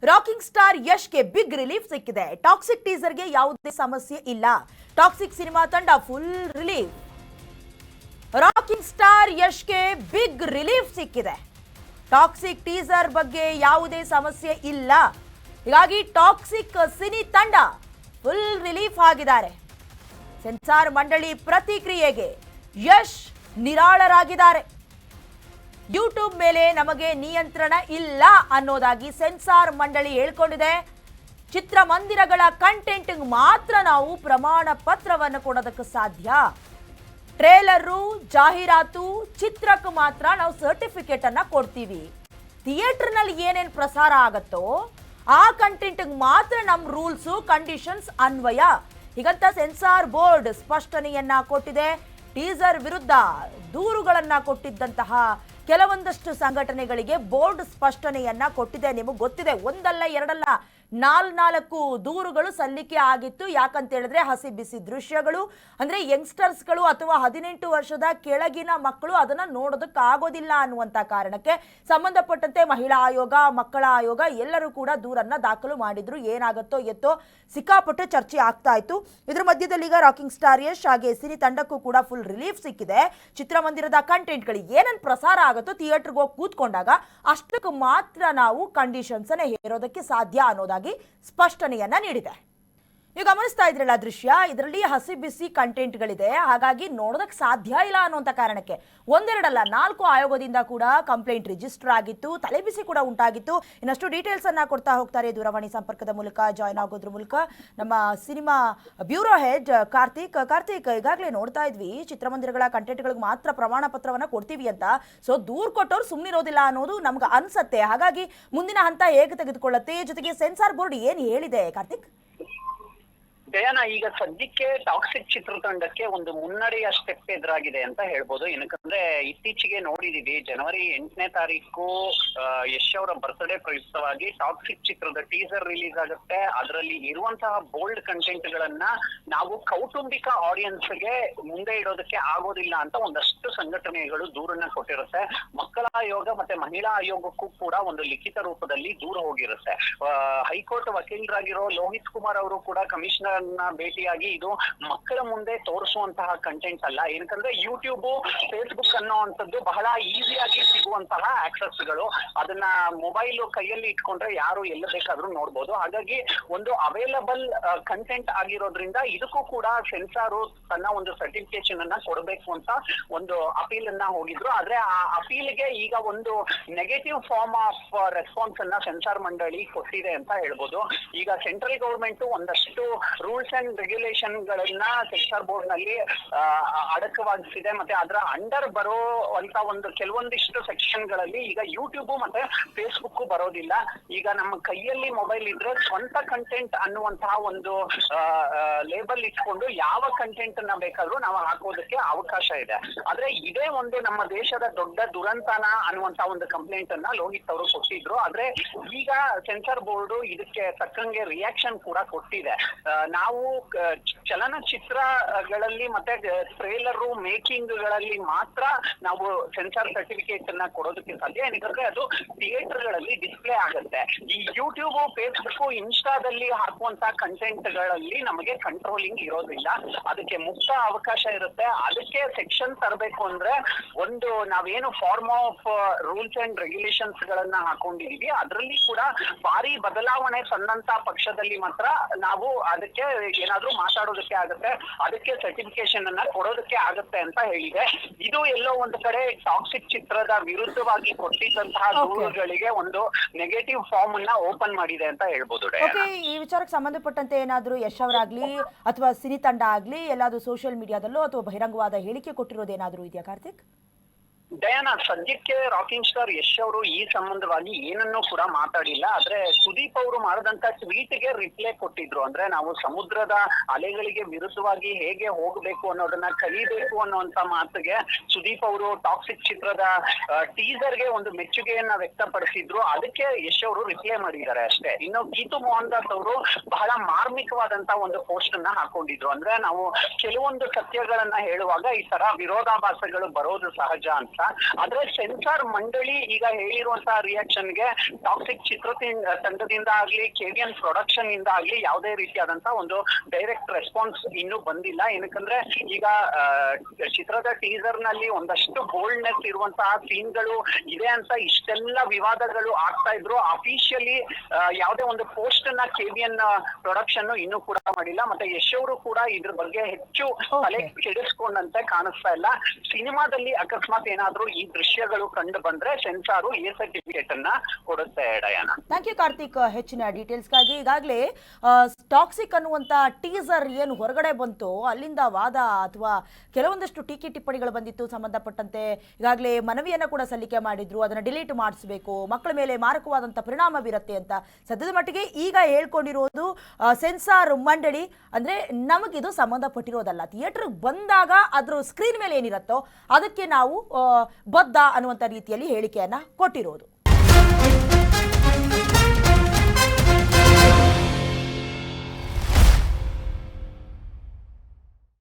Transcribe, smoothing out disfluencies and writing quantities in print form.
Rocking star ಯಶ್ಗೆ big relief ಸಿಕ್ಕಿದೆ. Toxic ಟೀಸರ್ಗೆ ಯಾವುದೇ ಸಮಸ್ಯೆ ಇಲ್ಲ. ಟಾಕ್ಸಿಕ್ ಸಿನಿಮಾ ತಂಡ ಫುಲ್ ರಿಲೀಫ್. ರಾಕಿಂಗ್ ಸ್ಟಾರ್ ಯಶ್ಗೆ ಬಿಗ್ ರಿಲೀಫ್ ಸಿಕ್ಕಿದೆ. ಟಾಕ್ಸಿಕ್ ಟೀಸರ್ ಬಗ್ಗೆ ಯಾವುದೇ ಸಮಸ್ಯೆ ಇಲ್ಲ. ಹೀಗಾಗಿ ಟಾಕ್ಸಿಕ್ ಸಿನಿ ತಂಡ ಫುಲ್ ರಿಲೀಫ್ ಆಗಿದ್ದಾರೆ. ಸೆನ್ಸಾರ್ ಮಂಡಳಿ ಪ್ರತಿಕ್ರಿಯೆಗೆ ಯಶ್ ನಿರಾಳರಾಗಿದ್ದಾರೆ. ಯೂಟ್ಯೂಬ್ ಮೇಲೆ ನಮಗೆ ನಿಯಂತ್ರಣ ಇಲ್ಲ ಅನ್ನೋದಾಗಿ ಸೆನ್ಸಾರ್ ಮಂಡಳಿ ಹೇಳ್ಕೊಂಡಿದೆ. ಚಿತ್ರಮಂದಿರಗಳ ಕಂಟೆಂಟ್ ಮಾತ್ರ ನಾವು ಪ್ರಮಾಣ ಪತ್ರವನ್ನು ಕೊಡೋದಕ್ಕೆ ಸಾಧ್ಯ. ಟ್ರೇಲರು, ಜಾಹೀರಾತು, ಚಿತ್ರಕ್ಕೆ ಮಾತ್ರ ನಾವು ಸರ್ಟಿಫಿಕೇಟ್ ಅನ್ನ ಕೊಡ್ತೀವಿ. ಥಿಯೇಟರ್ನಲ್ಲಿ ಏನೇನು ಪ್ರಸಾರ ಆಗತ್ತೋ ಆ ಕಂಟೆಂಟ್ ಮಾತ್ರ ನಮ್ಮ ರೂಲ್ಸು ಕಂಡೀಷನ್ಸ್ ಅನ್ವಯ. ಹೀಗಂತ ಸೆನ್ಸಾರ್ ಬೋರ್ಡ್ ಸ್ಪಷ್ಟನೆಯನ್ನ ಕೊಟ್ಟಿದೆ. ಟೀಸರ್ ವಿರುದ್ಧ ದೂರುಗಳನ್ನ ಕೊಟ್ಟಿದ್ದಂತಹ ಕೆಲವೊಂದಷ್ಟು ಸಂಘಟನೆಗಳಿಗೆ ಬೋರ್ಡ್ ಸ್ಪಷ್ಟನೆಯನ್ನ ಕೊಟ್ಟಿದೆ. ನಿಮಗೆ ಗೊತ್ತಿದೆ, ಒಂದಲ್ಲ ಎರಡಲ್ಲ, 4 ದೂರುಗಳು ಸಲ್ಲಿಕೆ ಆಗಿತ್ತು. ಯಾಕಂತ ಹೇಳಿದ್ರೆ ಹಸಿ ಬಿಸಿ ದೃಶ್ಯಗಳು, ಅಂದ್ರೆ ಯಂಗ್ಸ್ಟರ್ಸ್ಗಳು ಅಥವಾ 18 ವರ್ಷದ ಕೆಳಗಿನ ಮಕ್ಕಳು ಅದನ್ನ ನೋಡೋದಕ್ಕೆ ಆಗೋದಿಲ್ಲ ಅನ್ನುವಂತ ಕಾರಣಕ್ಕೆ ಸಂಬಂಧಪಟ್ಟಂತೆ ಮಹಿಳಾ ಆಯೋಗ, ಮಕ್ಕಳ ಆಯೋಗ ಎಲ್ಲರೂ ಕೂಡ ದೂರನ್ನ ದಾಖಲು ಮಾಡಿದ್ರು. ಏನಾಗುತ್ತೋ ಎತ್ತೋ ಸಿಕ್ಕಾಪಟ್ಟೆ ಚರ್ಚೆ ಆಗ್ತಾ ಇತ್ತು. ಇದ್ರ ಮಧ್ಯದಲ್ಲಿ ಈಗ ರಾಕಿಂಗ್ ಸ್ಟಾರ್ ಯಶ್ ಹಾಗೆ ಸಿನಿ ತಂಡಕ್ಕೂ ಕೂಡ ಫುಲ್ ರಿಲೀಫ್ ಸಿಕ್ಕಿದೆ. ಚಿತ್ರಮಂದಿರದ ಕಂಟೆಂಟ್ಗಳು ಏನೇನು ಪ್ರಸಾರ ಆಗುತ್ತೋ ಥಿಯೇಟರ್ಗೆ ಹೋಗಿ ಕೂತ್ಕೊಂಡಾಗ ಅಷ್ಟಕ್ಕೆ ಮಾತ್ರ ನಾವು ಕಂಡೀಷನ್ಸ್ ಅನ್ನ ಹೇರೋದಕ್ಕೆ ಸಾಧ್ಯ ಅನ್ನೋದಾಗಿ ಸ್ಪಷ್ಟನೆಯನ್ನ ನೀಡಿದೆ. ನೀವು ಗಮನಿಸ್ತಾ ಇದ್ರಲ್ಲ ದೃಶ್ಯ, ಇದರಲ್ಲಿ ಹಸಿ ಬಿಸಿ ಕಂಟೆಂಟ್ಗಳಿದೆ. ಹಾಗಾಗಿ ನೋಡೋದಕ್ಕೆ ಸಾಧ್ಯ ಇಲ್ಲ ಅನ್ನುವಂಥ ಕಾರಣಕ್ಕೆ ಒಂದೆರಡಲ್ಲ 4 ಆಯೋಗದಿಂದ ಕೂಡ ಕಂಪ್ಲೇಂಟ್ ರಿಜಿಸ್ಟರ್ ಆಗಿತ್ತು. ತಲೆಬಿಸಿ ಕೂಡ ಉಂಟಾಗಿತ್ತು. ಇನ್ನಷ್ಟು ಡೀಟೇಲ್ಸ್ ಅನ್ನ ಕೊಡ್ತಾ ಹೋಗ್ತಾರೆ ದೂರವಾಣಿ ಸಂಪರ್ಕದ ಮೂಲಕ ಜಾಯ್ನ್ ಆಗೋದ್ರ ಮೂಲಕ ನಮ್ಮ ಸಿನಿಮಾ ಬ್ಯೂರೋ ಹೆಡ್ ಕಾರ್ತಿಕ್. ಈಗಾಗಲೇ ನೋಡ್ತಾ ಇದ್ವಿ, ಚಿತ್ರಮಂದಿರಗಳ ಕಂಟೆಂಟ್ಗಳಿಗೆ ಮಾತ್ರ ಪ್ರಮಾಣ ಪತ್ರವನ್ನ ಕೊಡ್ತೀವಿ ಅಂತ. ಸೊ ದೂರ್ ಕೊಟ್ಟವ್ರು ಸುಮ್ಮನಿರೋದಿಲ್ಲ ಅನ್ನೋದು ನಮ್ಗೆ ಅನ್ಸತ್ತೆ. ಹಾಗಾಗಿ ಮುಂದಿನ ಹಂತ ಹೇಗೆ ತೆಗೆದುಕೊಳ್ಳುತ್ತೆ, ಜೊತೆಗೆ ಸೆನ್ಸಾರ್ ಬೋರ್ಡ್ ಏನು ಹೇಳಿದೆ ಕಾರ್ತಿಕ್? ದಯಾನ, ಈಗ ಸದ್ಯಕ್ಕೆ ಟಾಕ್ಸಿಕ್ ಚಿತ್ರತಂಡಕ್ಕೆ ಒಂದು ಮುನ್ನಡೆಯ ಸ್ಟೆಪ್ ಎದುರಾಗಿದೆ ಅಂತ ಹೇಳ್ಬೋದು. ಏನಕ್ಕಂದ್ರೆ ಇತ್ತೀಚೆಗೆ ನೋಡಿದೀವಿ, ಜನವರಿ 8ನೇ ತಾರೀಕು ಯಶ್ ಅವರ ಬರ್ತ್ಡೇ ಪ್ರಯುಕ್ತವಾಗಿ ಟಾಕ್ಸಿಕ್ ಚಿತ್ರದ ಟೀಸರ್ ರಿಲೀಸ್ ಆಗುತ್ತೆ. ಅದರಲ್ಲಿ ಇರುವಂತಹ ಬೋಲ್ಡ್ ಕಂಟೆಂಟ್ ಗಳನ್ನ ನಾವು ಕೌಟುಂಬಿಕ ಆಡಿಯನ್ಸ್ಗೆ ಮುಂದೆ ಇಡೋದಕ್ಕೆ ಆಗೋದಿಲ್ಲ ಅಂತ ಒಂದಷ್ಟು ಸಂಘಟನೆಗಳು ದೂರನ್ನ ಕೊಟ್ಟಿರುತ್ತೆ. ಮಕ್ಕಳ ಆಯೋಗ ಮತ್ತೆ ಮಹಿಳಾ ಆಯೋಗಕ್ಕೂ ಕೂಡ ಒಂದು ಲಿಖಿತ ರೂಪದಲ್ಲಿ ದೂರ ಹೋಗಿರುತ್ತೆ. ಹೈಕೋರ್ಟ್ ವಕೀಲರಾಗಿರೋ ಲೋಹಿತ್ ಕುಮಾರ್ ಅವರು ಕೂಡ ಕಮಿಷನರ್ ಭೇಟಿಯಾಗಿ ಇದು ಮಕ್ಕಳ ಮುಂದೆ ತೋರಿಸುವಂತಹ ಕಂಟೆಂಟ್ ಅಲ್ಲ, ಏನಕ್ಕಂದ್ರೆ ಯೂಟ್ಯೂಬ್, ಫೇಸ್ಬುಕ್ ಅನ್ನೋವಂಥದ್ದು ಬಹಳ ಈಸಿಯಾಗಿ ಸಿಗುವಂತಹ ಆಕ್ಸೆಸ್ ಗಳು. ಅದನ್ನ ಮೊಬೈಲ್ ಕೈಯಲ್ಲಿ ಇಟ್ಕೊಂಡ್ರೆ ಯಾರು ಎಲ್ಲ ಬೇಕಾದ್ರೂ ನೋಡ್ಬೋದು. ಹಾಗಾಗಿ ಒಂದು ಅವೈಲಬಲ್ ಕಂಟೆಂಟ್ ಆಗಿರೋದ್ರಿಂದ ಇದಕ್ಕೂ ಕೂಡ ಸೆನ್ಸಾರು ತನ್ನ ಒಂದು ಸರ್ಟಿಫಿಕೇಶನ್ ಅನ್ನ ಕೊಡಬೇಕು ಅಂತ ಒಂದು ಅಪೀಲ್ ಅನ್ನ ಹೋಗಿದ್ರು. ಆದ್ರೆ ಆ ಅಪೀಲ್ಗೆ ಈಗ ಒಂದು ನೆಗೆಟಿವ್ ಫಾರ್ಮ್ ಆಫ್ ರೆಸ್ಪಾನ್ಸ್ ಅನ್ನ ಸೆನ್ಸಾರ್ ಮಂಡಳಿ ಕೊಟ್ಟಿದೆ ಅಂತ ಹೇಳ್ಬೋದು. ಈಗ ಸೆಂಟ್ರಲ್ ಗವರ್ಮೆಂಟ್ ಒಂದಷ್ಟು ರೂಲ್ಸ್ ಅಂಡ್ ರೆಗ್ಯುಲೇಷನ್ ಗಳನ್ನ ಸೆನ್ಸಾರ್ ಬೋರ್ಡ್ ನಲ್ಲಿ ಅಡಕವಾಗಿಸಿದೆ. ಮತ್ತೆ ಅದರ ಅಂಡರ್ ಬರುವಂತ ಒಂದು ಕೆಲವೊಂದಿಷ್ಟು ಸೆಕ್ಷನ್ ಗಳಲ್ಲಿ ಈಗ ಯೂಟ್ಯೂಬ್ ಮತ್ತೆ ಫೇಸ್ಬುಕ್ ಬರೋದಿಲ್ಲ. ಈಗ ನಮ್ಮ ಕೈಯಲ್ಲಿ ಮೊಬೈಲ್ ಇದ್ರೆ ಸ್ವಂತ ಕಂಟೆಂಟ್ ಅನ್ನುವಂತಹ ಒಂದು ಲೇಬಲ್ ಇಟ್ಕೊಂಡು ಯಾವ ಕಂಟೆಂಟ್ ಅನ್ನ ಬೇಕಾದ್ರೂ ನಾವು ಹಾಕೋದಕ್ಕೆ ಅವಕಾಶ ಇದೆ. ಆದ್ರೆ ಇದೇ ಒಂದು ನಮ್ಮ ದೇಶದ ದೊಡ್ಡ ದುರಂತನ ಅನ್ನುವಂತ ಒಂದು ಕಂಪ್ಲೇಂಟ್ ಅನ್ನ ಲೋಹಿತ್ ಅವರು ಕೊಟ್ಟಿದ್ರು. ಆದ್ರೆ ಈಗ ಸೆನ್ಸಾರ್ ಬೋರ್ಡ್ ಇದಕ್ಕೆ ತಕ್ಕಂಗೆ ರಿಯಾಕ್ಷನ್ ಕೂಡ ಕೊಟ್ಟಿದೆ. ನಾವು ಚಲನಚಿತ್ರಗಳಲ್ಲಿ ಮತ್ತೆ ಟ್ರೇಲರ್ ಮೇಕಿಂಗ್ ಗಳಲ್ಲಿ ಮಾತ್ರ ನಾವು ಸೆನ್ಸಾರ್ ಸರ್ಟಿಫಿಕೇಟ್ ಅನ್ನ ಕೊಡೋದಕ್ಕೆ ಸಾಧ್ಯ. ಏನಂದ್ರೆ ಅದು ಥಿಯೇಟರ್ ಗಳಲ್ಲಿ ಡಿಸ್ಪ್ಲೇ ಆಗುತ್ತೆ. ಈ ಯೂಟ್ಯೂಬ್, ಫೇಸ್ಬುಕ್, ಇನ್ಸ್ಟಾದಲ್ಲಿ ಹಾಕುವಂತ ಕಂಟೆಂಟ್ ಗಳಲ್ಲಿ ನಮಗೆ ಕಂಟ್ರೋಲಿಂಗ್ ಇರೋದಿಲ್ಲ. ಅದಕ್ಕೆ ಮುಕ್ತ ಅವಕಾಶ ಇರುತ್ತೆ. ಅದಕ್ಕೆ ಸೆಕ್ಷನ್ ತರಬೇಕು ಅಂದ್ರೆ ಒಂದು ನಾವೇನು form of rules and regulations ಗಳನ್ನ ಹಾಕೊಂಡಿದೀವಿ, ಅದರಲ್ಲಿ ಕೂಡ ಭಾರಿ ಬದಲಾವಣೆ ತಂದಂತ ಪಕ್ಷದಲ್ಲಿ ಮಾತ್ರ ನಾವು ಅದಕ್ಕೆ ಏನಾದ್ರೂ ಮಾತಾಡೋದಕ್ಕೆ ಆಗುತ್ತೆ, ಅದಕ್ಕೆ ಸರ್ಟಿಫಿಕೇಶನ್ ಅನ್ನ ಕೊಡೋದಕ್ಕೆ ಆಗುತ್ತೆ ಅಂತ ಹೇಳಿದೆ. ಇದು ಎಲ್ಲೋ ಒಂದು ಕಡೆ ಟಾಕ್ಸಿಕ್ ಚಿತ್ರದ ವಿರುದ್ಧವಾಗಿ ಕೊಟ್ಟಿದ್ದಂತಹ ದೂರುಗಳಿಗೆ ಒಂದು ನೆಗೆಟಿವ್ ಫಾರ್ಮ್ ಅನ್ನ ಓಪನ್ ಮಾಡಿದೆ ಅಂತ ಹೇಳ್ಬೋದು. ಈ ವಿಚಾರಕ್ಕೆ ಸಂಬಂಧಪಟ್ಟಂತೆ ಏನಾದ್ರೂ ಯಶ್ ಅವರಾಗ್ಲಿ ಅಥವಾ ಸಿನಿ ತಂಡ ಆಗ್ಲಿ ಎಲ್ಲಾದ್ರೂ ಸೋಷಿಯಲ್ ಮೀಡಿಯಾದಲ್ಲೋ ಅಥವಾ ಬಹಿರಂಗವಾದ ಹೇಳಿಕೆ ಕೊಟ್ಟಿರೋದೇನಾದ್ರೂ ಇದೆಯಾ ಕಾರ್ತಿಕ್? ದಯಾನ, ಸದ್ಯಕ್ಕೆ ರಾಕಿಂಗ್ ಸ್ಟಾರ್ ಯಶ್ ಅವರು ಈ ಸಂಬಂಧವಾಗಿ ಏನನ್ನೂ ಕೂಡ ಮಾತಾಡಿಲ್ಲ. ಆದ್ರೆ ಸುದೀಪ್ ಅವರು ಮಾಡಿದಂತ ಟ್ವೀಟ್ಗೆ ರಿಪ್ಲೈ ಕೊಟ್ಟಿದ್ರು. ಅಂದ್ರೆ ನಾವು ಸಮುದ್ರದ ಅಲೆಗಳಿಗೆ ವಿರುದ್ಧವಾಗಿ ಹೇಗೆ ಹೋಗಬೇಕು ಅನ್ನೋದನ್ನ ಕಲಿಬೇಕು ಅನ್ನುವಂತ ಮಾತಿಗೆ ಸುದೀಪ್ ಅವರು ಟಾಕ್ಸಿಕ್ ಚಿತ್ರದ ಟೀಸರ್ಗೆ ಒಂದು ಮೆಚ್ಚುಗೆಯನ್ನ ವ್ಯಕ್ತಪಡಿಸಿದ್ರು. ಅದಕ್ಕೆ ಯಶ್ ಅವರು ರಿಪ್ಲೈ ಮಾಡಿದ್ದಾರೆ ಅಷ್ಟೇ. ಇನ್ನು ಗೀತು ಮೋಹನ್ ದಾಸ್ ಅವರು ಬಹಳ ಮಾರ್ಮಿಕವಾದಂತ ಒಂದು ಪೋಸ್ಟ್ ಅನ್ನ ಹಾಕೊಂಡಿದ್ರು. ಅಂದ್ರೆ ನಾವು ಕೆಲವೊಂದು ಸತ್ಯಗಳನ್ನ ಹೇಳುವಾಗ ಈ ತರ ವಿರೋಧಾಭಾಸಗಳು ಬರೋದು ಸಹಜ ಅಂತ. ಅಂತ. ಆದ್ರೆ ಸೆನ್ಸಾರ್ ಮಂಡಳಿ ಈಗ ಹೇಳಿರುವಂತಹ ರಿಯಾಕ್ಷನ್ಗೆ ಟಾಕ್ಸಿಕ್ ತಂಡದಿಂದ ಆಗ್ಲಿ KVN ಪ್ರೊಡಕ್ಷನ್ ಇಂದ ಆಗ್ಲಿ ಯಾವುದೇ ರೀತಿಯಾದಂತಹ ಒಂದು ಡೈರೆಕ್ಟ್ ರೆಸ್ಪಾನ್ಸ್ ಇನ್ನೂ ಬಂದಿಲ್ಲ. ಏನಕ್ಕಂದ್ರೆ ಈಗ ಚಿತ್ರದ ಟೀಸರ್ ನಲ್ಲಿ ಒಂದಷ್ಟು ಬೋಲ್ಡ್ನೆಸ್ ಇರುವಂತಹ ಸೀನ್ಗಳು ಇದೆ ಅಂತ ಇಷ್ಟೆಲ್ಲ ವಿವಾದಗಳು ಆಗ್ತಾ ಇದ್ರು. ಅಫಿಷಿಯಲಿ ಯಾವುದೇ ಒಂದು ಪೋಸ್ಟ್ ಅನ್ನ KVN ಪ್ರೊಡಕ್ಷನ್ ಇನ್ನೂ ಕೂಡ ಮಾಡಿಲ್ಲ. ಮತ್ತೆ ಯಶ್ ಅವರು ಕೂಡ ಇದ್ರ ಬಗ್ಗೆ ಹೆಚ್ಚು ತಲೆ ಕೆಡಿಸ್ಕೊಂಡಂತೆ ಕಾಣಿಸ್ತಾ ಇಲ್ಲ. ಸಿನಿಮಾದಲ್ಲಿ ಅಕಸ್ಮಾತ್ ಏನಾದ್ರೂ ಈ ದೃಶ್ಯಗಳು ಕಂಡು ಬಂದ್ರೆ ಸೆನ್ಸಾರು A ಸರ್ಟಿಫಿಕೇಟ್ ಅನ್ನ ಕೊಡುತ್ತೆ. ಡಯಾನ, ಥ್ಯಾಂಕ್ ಯು ಕಾರ್ತಿಕ್ ಹೆಚ್ಚಿನ ಡೀಟೇಲ್ಸ್ಗಾಗಿ. ಈಗಾಗಲೇ ಟಾಕ್ಸಿಕ್ ಅನ್ನುವಂಥ ಟೀಸರ್ ಏನು ಹೊರಗಡೆ ಬಂತು ಅಲ್ಲಿಂದ ವಾದ ಅಥವಾ ಕೆಲವೊಂದಷ್ಟು ಟೀಕೆ ಟಿಪ್ಪಣಿಗಳು ಬಂದಿತ್ತು ಸಂಬಂಧಪಟ್ಟಂತೆ. ಈಗಾಗಲೇ ಮನವಿಯನ್ನು ಕೂಡ ಸಲ್ಲಿಕೆ ಮಾಡಿದ್ರು, ಅದನ್ನು ಡಿಲೀಟ್ ಮಾಡಿಸಬೇಕು, ಮಕ್ಕಳ ಮೇಲೆ ಮಾರಕವಾದಂಥ ಪರಿಣಾಮ ಬೀರುತ್ತೆ ಅಂತ. ಸದ್ಯದ ಮಟ್ಟಿಗೆ ಈಗ ಹೇಳ್ಕೊಂಡಿರೋದು ಸೆನ್ಸಾರ್ ಮಂಡಳಿ ಅಂದರೆ ನಮಗಿದು ಸಂಬಂಧಪಟ್ಟಿರೋದಲ್ಲ, ಥಿಯೇಟರ್ಗೆ ಬಂದಾಗ ಅದ್ರ ಸ್ಕ್ರೀನ್ ಮೇಲೆ ಏನಿರುತ್ತೋ ಅದಕ್ಕೆ ನಾವು ಬದ್ಧ ಅನ್ನುವಂಥ ರೀತಿಯಲ್ಲಿ ಹೇಳಿಕೆಯನ್ನು ಕೊಟ್ಟಿರೋದು.